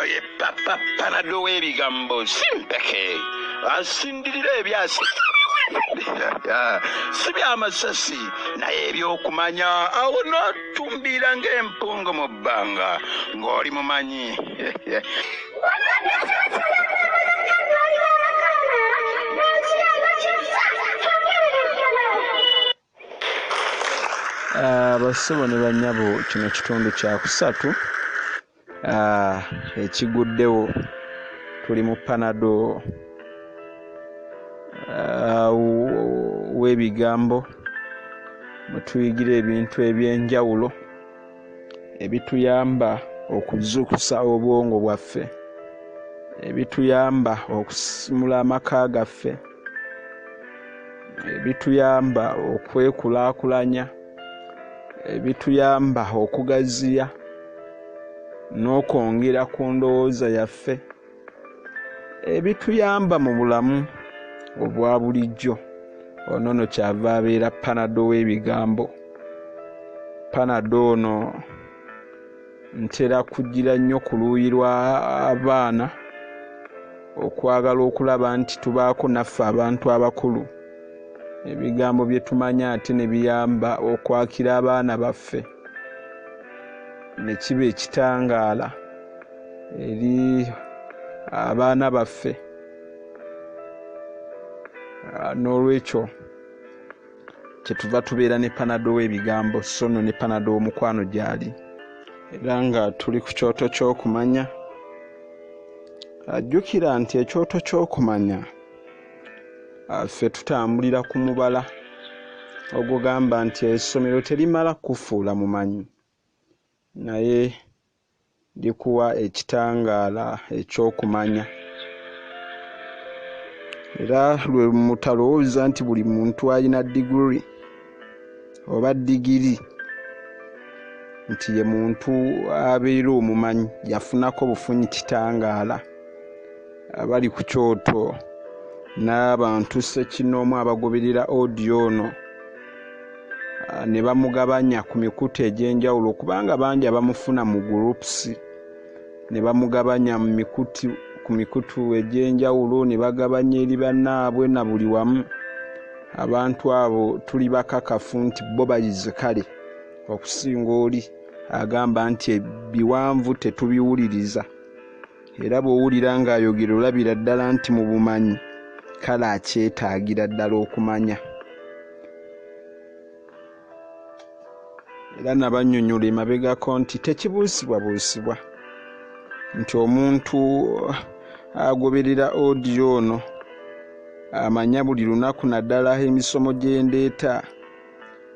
ye papa Panado w'ebigambo simpeke asindirira ebyasi si byamasasi naye ebyokumanya awo n'otumbira ng'empungu mu bbanga ng'oli mumanyi. Bassebo ne bannyabo, kino kitundu kya kusatu ekiguddewo. Tuli mu Panado w'ebigambo mwe tuyigira ebintu eby'enjawulo ebituyamba okuzuukusa obwongo bwaffe, ebituyamba okusimula amaka gaffe, ebituyamba okwekulaakulanya, ebituyamba okugaziya n'okwongera ku ndowooza yaffe, ebituyamba mu bulamu obwa bulijjo. Ono nno kyava abeera Panado w'ebigambo. Panado ono ntera kugira nnyo ku luuyi lw'abaana okwagala okulaba nti tubaako naffe abantu abakulu ebigambo bye tumanya ate ne biyamba okwakira abaana baffe, ne kiba ekitangaala eri abaana baffe. N'olwekyo kyetuva tubeera ne Panado w'ebigambo, so nno ne Panado omukwano gyali. Era nga tuli ku kyoto ky'okumanya. Ajjukira nti ekyoto ky'okumanya ffe tutambulira ku mubala ogugamba nti essomero terimala kufuula mumanyi, naye likuwa ekitangaala eky'okumanya. Era lwe mutalowooza nti buli muntu alina diguri oba digiri nti ye muntu abeera omumanyi, yafunako bufunyi kitangaala. Abali ku kyoto n'abantu ssekinnoomu abagoberera audio ono ne bamugabanya ku mikutu egy'enjawulo, kubanga bangi abamufuna mu groups ne bamugabanya ku mikutu egy'enjawulo, ne bagabanya eri bannaabwe na buli wamu. Abantu abo tuli bakakafu nti bo bayize kale okusinga oli agamba nti biwanvu tetubiwuliriza. Era bw'owulira ng'ayogera olabira ddala nti mu bumanyi kale akyetaagira ddala okumanya. Era nabannyonnyola emabegako nti tekibuusibwabuusibwa nti omuntu agoberera audio ono amanya buli lunaku naddala emisomo gyendeeta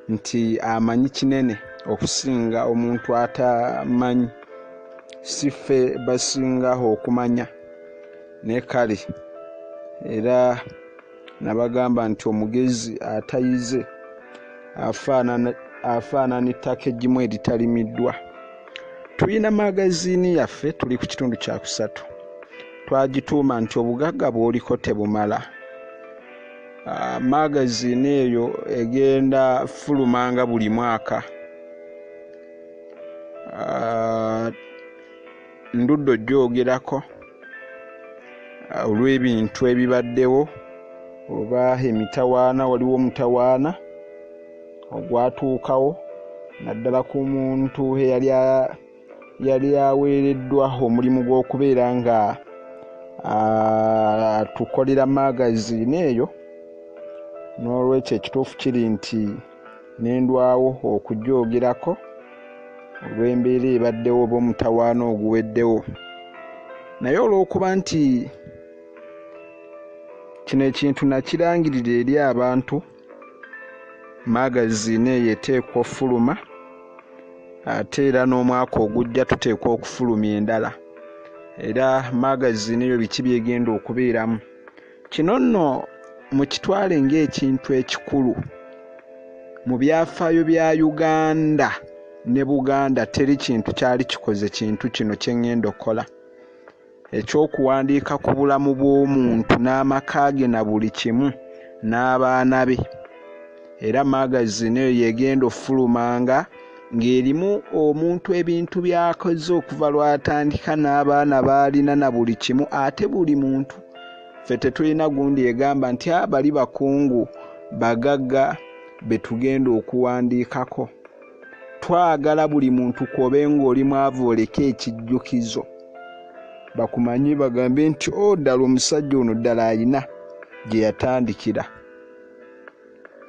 nti amanyi kinene okusinga omuntu atamanyi. Si ffe basingaho okumanya ne kale. Era nabagamba nti omugezi atayize afaanana ettaka eggimu eritalimiddwa. Tulina magaziini yaffe, tuli ku kitundu kya kusatu. Twagituuma nti obugagga bw'oliko tebumala. Magaziini eyo egenda fulumanga buli mwaka. Ndudde ogyogerako olw'ebintu ebibaddewo oba emitawaana. Waliwo omutawaana ogwatuukawo naddala ku muntu yali aweereddwa omulimu gw'okubeera nga tukolera magaziini eyo. N'olwekyo ekituufu kiri nti nendwawo okugyogerako olw'embeera ebaddewo oba omutawaana oguweddewo. Naye olw'okuba nti kino ekintu nakirangirira eri abantu, magaziini eyo eteekwa ofuluma, ate era n'omwaka ogujja tuteekwa okufulumya endala. Era magaziini eyo biki byegenda okubeeramu. Kino nno mukitwale ng'ekintu ekikulu mu byafaayo bya Uganda ne Buganda. Teri kintu kyali kikoze kintu kino kye ngenda okukola ekyokuwandiika ku bulamu bw'omuntu n'amaka ge na buli kimu n'abaana be. Era magaziini eyo yegenda ofulumanga ng'erimu omuntu ebintu byakoze okuva lwatandika n'abaana baalina na buli kimu, ate buli muntu ffe tetulina gundi egamba nti bali bakungu bagagga be tugenda okuwandiikako. Twagala buli muntu kwobe ng'oli mwavu oleke ekijjukizo bakumanyi bagambe nti ddala omusajja ono ddala ayina gye yatandikira.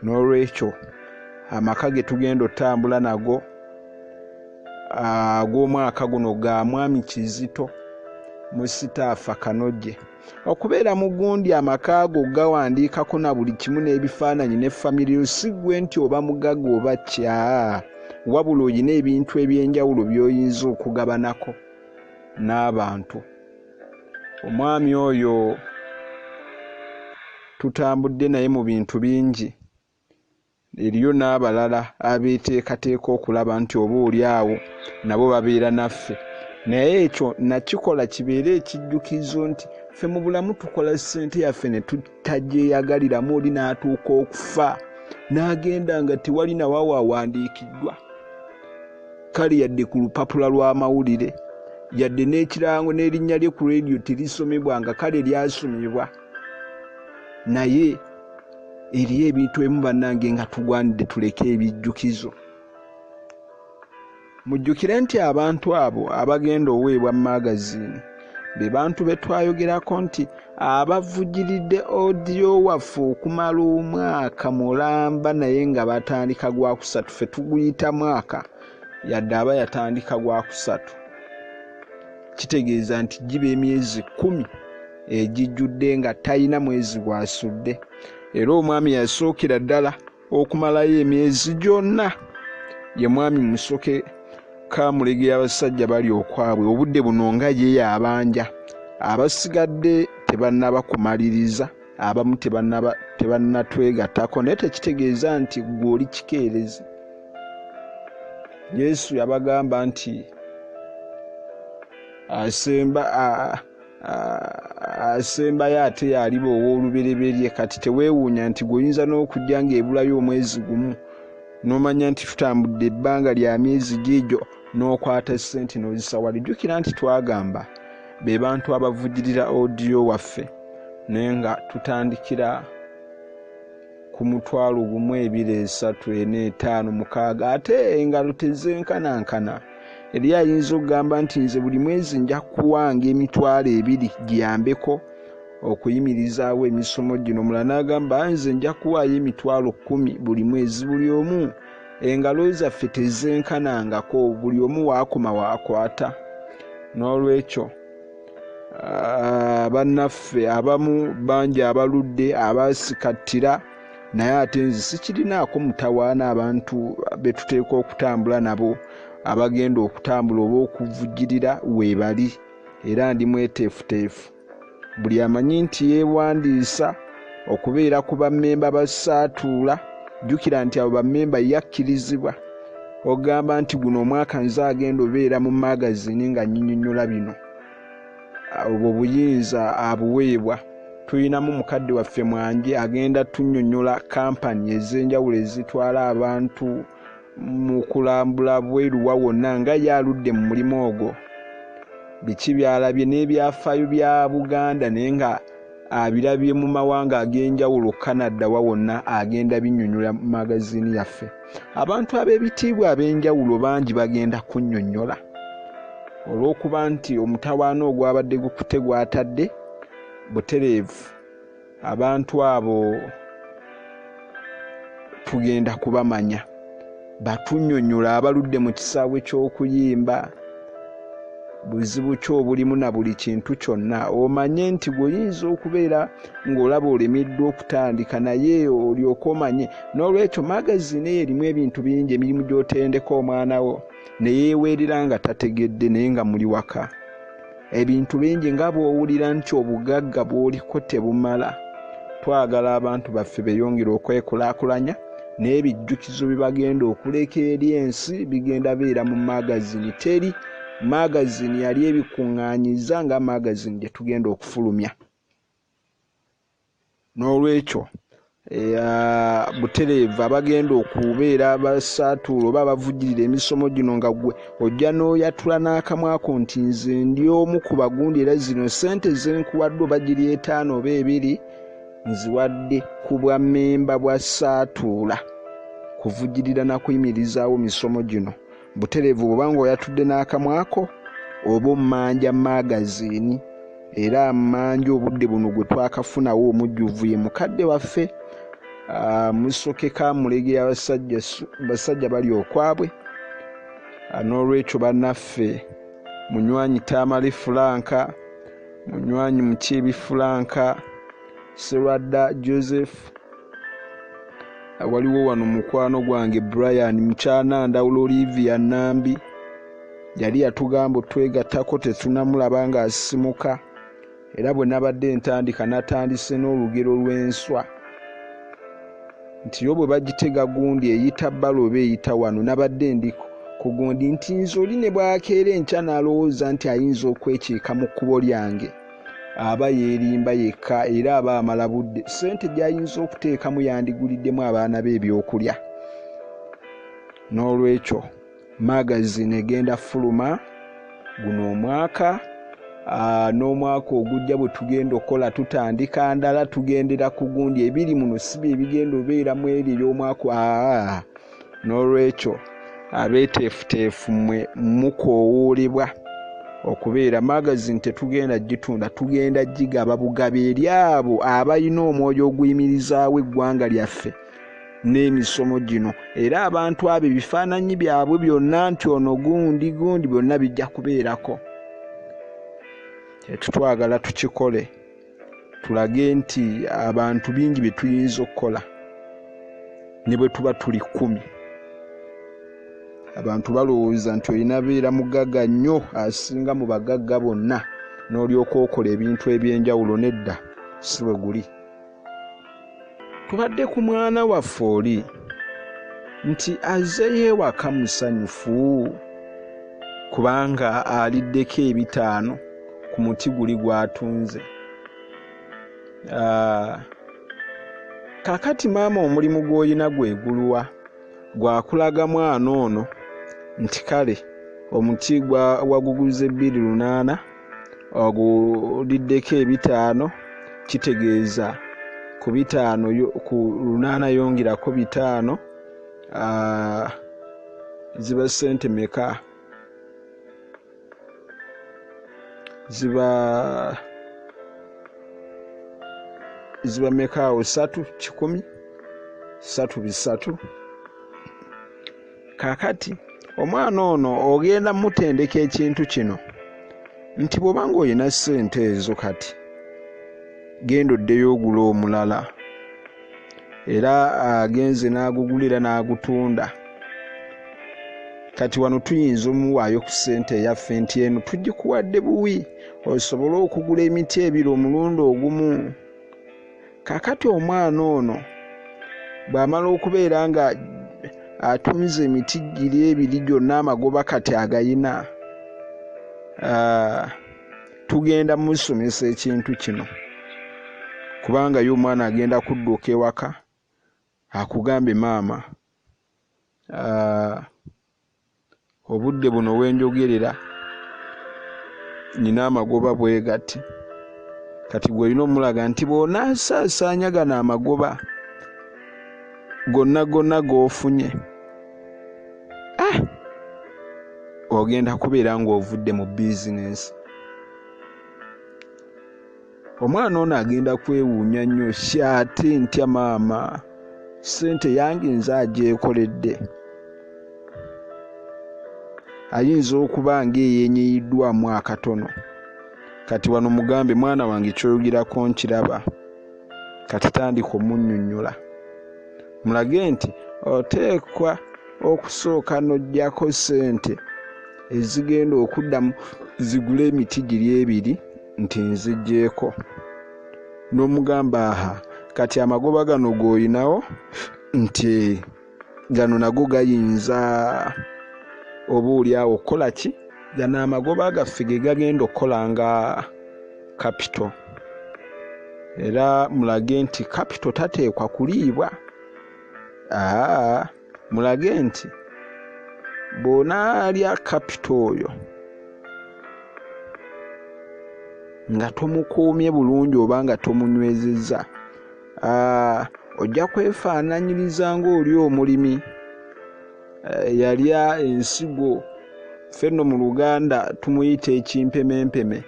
N'olwekyo amaka ge tugenda otambula nago ag'omwaka guno ga Mwami Kizito mu Sitaafa Kanojje. Okubeera mu gundi amaka ago gawandiikako na buli kimu n'ebifaananyi ne famire si gwe nti oba mugagga oba kya, wabula oyina ebintu eby'enjawulo by'oyinza okugabanako n'abantu. Omwami oyo tutambudde naye mu bintu bingi. Eriyo n'abalala abeeteekateeka okulaba nti oba oli awo nabo babeera naffe, naye ekyo nakikola kibeere ekijjukizo nti ffe mu bulamu tukola ssente yaffe ne tutagyeyagaliramu. Oli n'atuuka okufa n'agenda nga tewali nawe awandiikiddwa, kale yadde ku lupapula lw'amawulire, yadde n'ekirango n'erinnya lye ku leediyo terisomebwanga, kale lyasomebwa. Naye eriyo ebintu ebimu bannange nga tugwanidde tuleke ebijjukizo. Mujjukire nti abantu abo abagenda oweebwa magazine be bantu be twayogerako nti abavujjiridde audio waffe okumala omwaka mulamba, naye nga batandika gwa kusatu. Ffe tuguyita mwaka yadde aba yatandika gwa kusatu, kitegeeza nti giba emyezi 10 egijjudde nga talina mwezi gwasudde. Era omwami yasookera ddala okumalayo emyezi gyonna ye Mwami Musoke Kamulege abasajja bali okwabwe. Obudde buno nga ye yabanja, abasigadde tebannaba kumaliriza, abamu tebannatwegatako, naye tekitegeeza nti gwe oli kikeerezi. Yesu yabagamba nti asembayo ate yaliba ow'olubereberye. Kati teweewuunya nti gweoyinza n'okujja ng'ebulayo omwezi gumu n'omanya nti tutambudde ebbanga lya myezi giigyo n'okwata ssente n'ozisawala. Jjukira nti twagamba be bantu abavujjirira audio waffe naye nga tutandikira ku 1,200,3,4,5,6 ate engalo tezenkanankana. Eri ayinza okugamba nti nze buli mwezi nja kuwanga $2,000 giyambeko okuyimirizaawo emisomo gino. Omulala n'agamba nze nja kuwaayo $10,000 buli mwezi. Buli omu engalo zaffe tezenkanangako, buli omu waakoma waakwata. N'olwekyo bannaffe abamu bangi abaludde abaasikattira, naye ate nze sikirinaako mutawaana abantu be tuteeka okutambula nabo abagenda okutambula oba okuvujjirira weebali, era ndi mweteefuteefu. Buli amanyi nti yeewandiisa okubeera ku bammemba ba Saatuula, jjukira nti abo bammemba yakkirizibwa. Ogamba nti guno omwaka nze agenda obeera mu magazini nga nnyinnyonnyola bino, obwo buyinza abuweebwa. Tulinamu mukadde waffe Mwanje agenda tunnyonnyola kampani ez'enjawulo ezitwala abantu mu kulambula bweruwa wonna nga yaludde mu mulimu ogwo, biki byalabye n'ebyafaayo bya Buganda, naye nga abirabye mu mawanga ag'enjawulo, Canada wa wonna agenda binnyonnyola mu magazini yaffe. Abantu ab'ebitiibwa ab'enjawulo bangi bagenda kunnyonnyola olw'okuba nti omutawaana ogwabadde gukute gwatadde butereevu. Abantu abo tugenda kubamanya, batunnyonnyola abaludde mu kisaawe ky'okuyimba, buzibu ki obulimu na buli kintu kyonna. Omanye nti gweoyinza okubeera ng'olaba olemeddwa okutandika, naye olyoke omanye. N'olwekyo magazine eyo erimu ebintu bingi, emirimu gy'otendeka omwana wo ne yeeweerera nga tategedde naye nga muli waka. Ebintu bingi nga bw'owulira nti obugagga bw'oliko tebumala. Twagala abantu baffe beeyongera okwekulaakulanya, naye ebijjukizo bye bagenda okuleka eri ensi bigenda beera mu magazini. Teri magazini yali ebikuŋŋaanyiza nga magazini gye tugenda okufulumya. N'olwekyo butereevu abagenda okubeera abasaatuula oba abavujjirira emisomo gino nga gwe ojja n'oyatula n'akamwako nti nze ndi omu ku bagundi era zino ssente zenkuwadde oba giri 5 oba 2 nziwadde ku bwa mmemba bwa saatuula kuvujjirira na kuyimirizaawo misomo gino. Butereevu bwobanga oyatudde n'akamwako oba ommanja magazini era mmanja obudde buno gwe twakafunawo omujjuvu ye mukadde waffe Musoke Kamulege abasajja bali okwabwe n'olwekyo bannaffe munywanyi Tamale Franka munywanyi Mukiibi Franka Serwadda Joseph waliwo wano mukwano gwange Brian Mukyanandawulo Olivia Nambi yali yatugamba twegattako tetunamulaba nga asimuka era bwe nabadde ntandika natandise n'olugero lw'enswa nti yo bwe bagitega gundi eyita balobe eyita wano nabadde ndi ku gundi nti nze oli ne bwakeera enkya n'alowooza nti ayinza okwekiika mu kkubo lyange aba yeerimba yekka era aba amala budde ssente gy'ayinza okuteekamu yandiguliddemu abaana be ebyokulya. N'olwekyo magazine egenda fuluma guno omwaka n'omwaka ogujja bwe tugenda okukola tutandika ndala tugendera ku gundi ebiri muno si bye bigenda obeeramu eri ey'omwaka. N'olwekyo abeeteefuteefu mmwe mukoowoolebwa okubeera magazine tetugenda gitunda tugenda gigaba bugabe eri abo abalina omwoyo oguyimirizaawo eggwanga lyaffe n'emisomo gino era abantu abo ebifaananyi byabwe byonna nti ono gundi byonna bijja kubeerako. Tetutwagala tukikole tulage nti abantu bingi bye tuyinza okukola ne bwe tuba tuli 10 abantu balowooza nti olina beera mugagga nnyo asinga mu bagagga bonna n'olyoka okola ebintu eby'enjawulo. Nedda si bwe guli. Tubadde ku mwana waffe oli nti azzeyo ewaka musanyufu kubanga aliddeko 5 ku muti guli gwatunze. Kakati maama omulimu gw'olina gweguluwa gwakulaga mwana ono nti kale omuti waguguze 2,800 oguliddeko 5 kitegeeza ku 5 ku 8 yongirako 5 ziba ssente meka? ziba meka? 3 10 3 kakati omwana ono ogenda mutendeka ekintu kino nti bw'obanga olina ssente ezo kati genda oddeyo ogula omulala era agenze n'agugulira n'agutunda. Kati wano tuyinza omuwaayo ku ssente eyaffe nti eno tugikuwadde buwi osobole okugula emiti 2 omulundi ogumu. Kakati omwana ono bw'amala okubeera nga atunze emiti giri 2 gyonna amagoba kati agayina tugenda musomesa ekintu kino kubanga yo omwana agenda kudduka ewaka akugambe maama obudde buno wenjogerera nina amagoba bwe gati. Kati gwe olina omulaga nti bw'onaasaasaanya gano amagoba gonna g'ofunye ogenda kubeera ng'ovudde mu bizinesi. Omwana ono agenda kwewuunya nnyo ate ntya maama ssente yange nze agyekoledde. Ayinza okuba ng'eyenyiyiddwamu akatono. Kati wano mugambe mwana wange kyoyogerako nkiraba kati tandika omunnyonnyola mulage nti oteekwa okusooka n'oggyako ssente ezigenda okuddamu zigule emiti giri 2 nti nziggyeko. N'omugamba kati amagoba gano g'olinawo nti gano nago gayinza oba oliawo okukola ki? Gano amagoba gaffe ge gagenda okukola nga kapito era mulage nti capital tateekwa kuliibwa. Mulage nti bw'onaalya capital oyo nga tomukuumye bulungi oba nga tomunywezezza, ojja kwefaananyiriza ng'oli omulimi yalya ensigo. Ffenno mu Luganda tumuyita ekimpemempeme.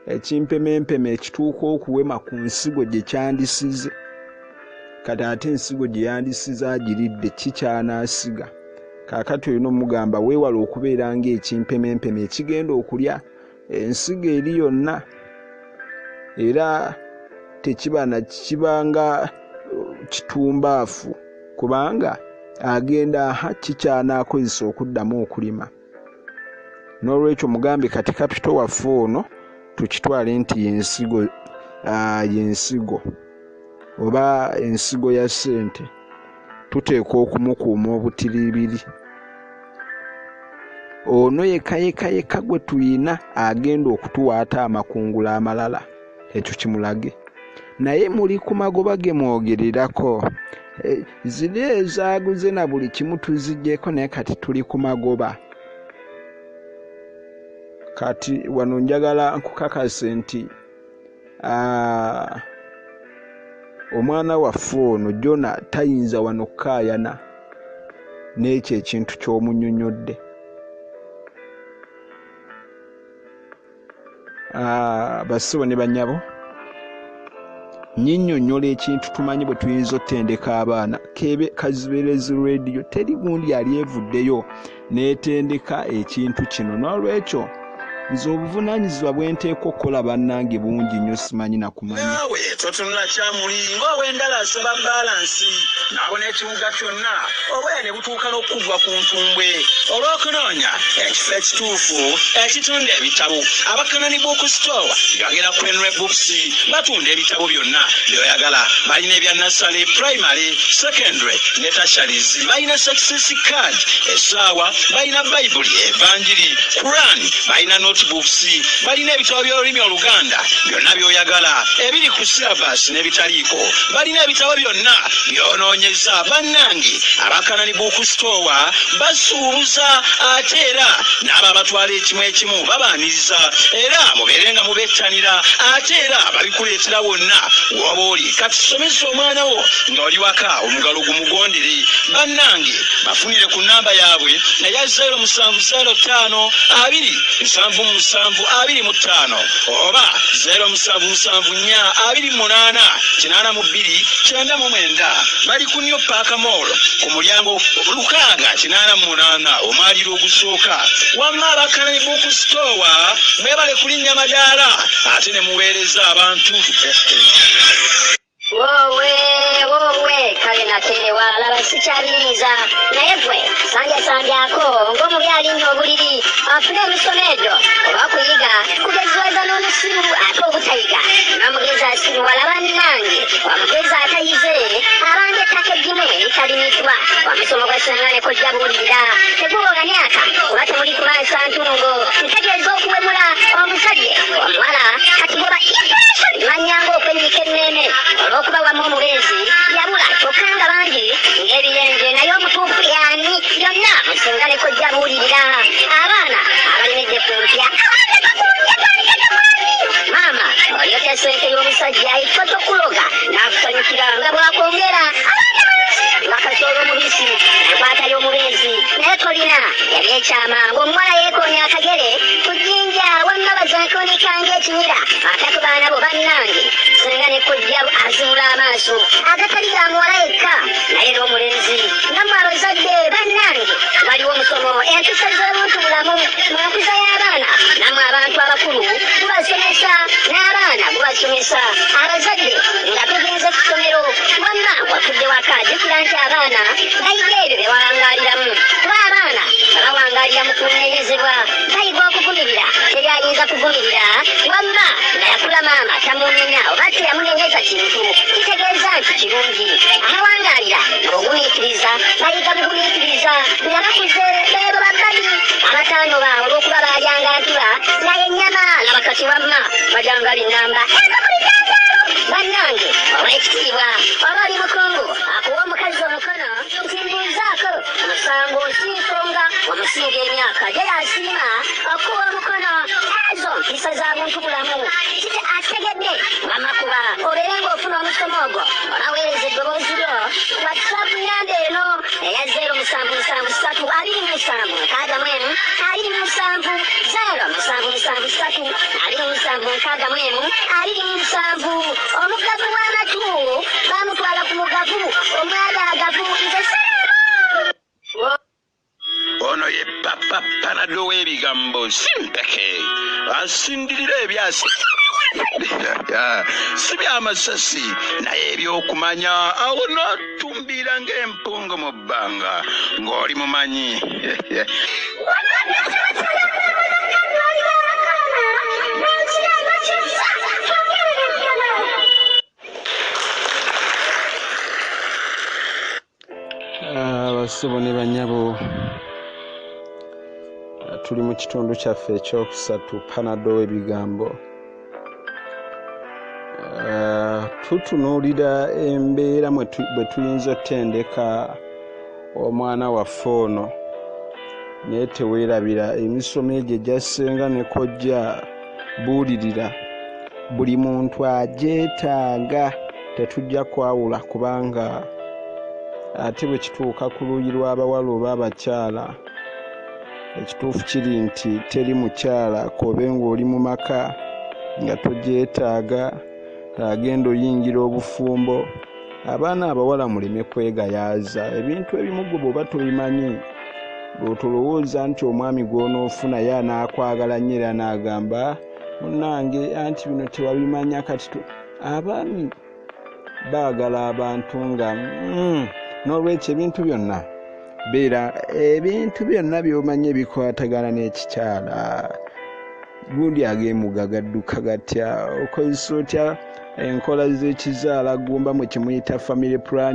Ekimpemempeme ekituuka okuwema ku nsigo gye kyandisize, kati ate ensigo gye yandisize agiridde kikyanaasiga. Kaakati olina omugamba weewala okubeera ng'ekimpemempeme ekigenda okulya ensigo eri yonna, era tekibanga kitumbaafu kubanga agenda kikyanakozesa okuddamu okulima. N'olwekyo mugambe kati capital waffe ono tukitwale nti yensigo oba ensigo ya ssente, tuteekwa okumukuuma obutiribiri. Ono yekka gwe tuyina agenda okutuwaata amakungula amalala, ekyo kimulage. Naye muli ku magoba ge mwogererako, ziri ezaaguze na buli kimu tuziggyeko, naye kati tuli ku magoba. Kati wano njagala nkukakase nti omwana waffe ono Jona tayinza wano kukaayana n'ekyo ekintu ky'omunnyonnyodde. Bassibo ne bannyabo, nnyinnyonnyola ekintu tumanyi bwe tuyinza ottendeka abaana. Kaziberezi radio teri gundi yali evuddeyo n'etendeka ekintu kino. N'olwekyo nze obuvunaanyizibwa bwe nteekwa okukola bannange bungi nnyo, simanyi na kumanya. Naawe totunula kyamuli ng'ow'endala asaba balansi n'abona ekibuga kyonna obwera ne butuuka n'okuvva ku ntumbwe olw'okunoonya ekifo ekituufu ekitunda ebitabo. Abakanani bookstore yogera ku Henry Books batunda ebitabo byonna by'oyagala. Balina ebya nursery, primary, secondary ne tertiaries. Balina success card, essaawa, balina Bible, Evanjiri, Quran, balina notebooks, balina ebitabo by'olulimi Oluganda byonna by'oyagala ebiri ku syllabus n'ebitaliiko. Balina ebitabo byonna by'onoonyeza. Bannange abakanani bookstore basuubuza ate era n'abo abatwala ekimu babaaniriza, era mubeere nga mubettanira ate era babikuleetera wonna w'oba oli. Kati somesa omwana wo ng'oli waka omugalo gumugondere. Bannange bafunire ku nnamba yaabwe eya 0705 27725 oba 0774289299. Bali ku New Park Mall ku mulyango 688 omwaliro ogusooka. Wamma abakanani bookstore mwebale kulinnya madaala ate ne muweereza abantu. Wowe kale naterewa laba sikyaliriza naye gwe sanjako ng'omubi alinnye obuliri afune emisomeejo oba kuyiga kugezweza n'omusiru ate obutayiga n'omugezi asiruwala bannange omugezi atayize abanga ettaka eggimu eritalimidwa omusomo gw'essangane kojja buwulirira teguwoga myaka oba temuli kumansa ntungo ntegeeza okuwemula omusajja omuwala kati bwoba manyanga okwennyika enneene olw'okuba wamu omugezi yabula kyokka nga bangi ng'ebiyenje naye omutuufu yani byonna musingane kojja buwulirira abaana abalimidde kumpya maama olyote sente y'omusajja ifo tokuloga n'akusanyukira nga bwakwongera bakasoola omubisi enkwata y'omubeezi naye tolina ebyekyama ng'omuwala yeekoonya akagere ku jjinja wamma bazankonika ng'ekinyira ate ku baana bo bannange singa ne kojja azimula amaaso agatalira muwala yekka naye n'omulenzi nammwe abazadde bannange waliwo omusomo empisa z'obuntu bulamu mu nkuza y'abaana nammwe abantu abakulu gubasomesa n'abaana gubasomesa abazadde nga tugenze ku ssomero wamma watudde waka jjukira nti abaana bayiga ebyo bye bawangaaliramu kuba abaana babawangaalira mu kunenyezebwa bayiga okuvumirira tebyayinza kuvumirira wamma nga yakula maama tamunenya oba teyamunenyeza kintu kitegeeza nti kirungi abawangaalira ng'ogumiikiriza bayiga bugumiikiriza nga bakuze beebo babbali abataano baabwe olw'okuba baalyanga ntula naye ennyama nga bakati wamma bajanga linnamba bannange empisa z'abuntu bulamu kiti ategedde ng'amakuba obeere ng'ofuna omusomo ogwo olaweereza eddoboozi lyo whatsapp nyanda eno eya 07776727 omugavu w'amatu bamutwala ku mugavu omwadagavu nze ono ye papa panado w'ebigambo simpeke asindirira ebyasi si byamasasi naye ebyokumanya awo n'otumbira ng'empungu mu bbanga ng'oli mumanyi abasibo ne banyabo tuli mu kitundu kyaffe ekyokusatu panado w'ebigambo tutunuulira embeera bwe tuyinza otendeka omwana waffe ono naye teweerabira emisomo egyo egyasenga ne kojja buulirira buli muntu agyetaaga tetujja kwawula kubanga ate bwe kituuka ku luuyi lw'abawala oba abakyala ekituufu kiri nti teri mukyala kobe ng'oli mu maka nga togyetaaga agenda oyingira obufumbo abaana abawala muleme kwegayaaza ebintu ebimu gwe bw'oba tobimanyi lwotolowooza nti omwami gw'onoofuna ye anaakwagala nnyo era n'agamba munnange anti bino tewabimanya kati abaami baagala abantu nga n'olwekyo ebintu byonna beera ebintu byonna by'omanye bikwatagana n'ekikyala gundi ageemuga gadduka gatya okozesa otya enkola z'ekizaala gumba mwe kimuyita family plan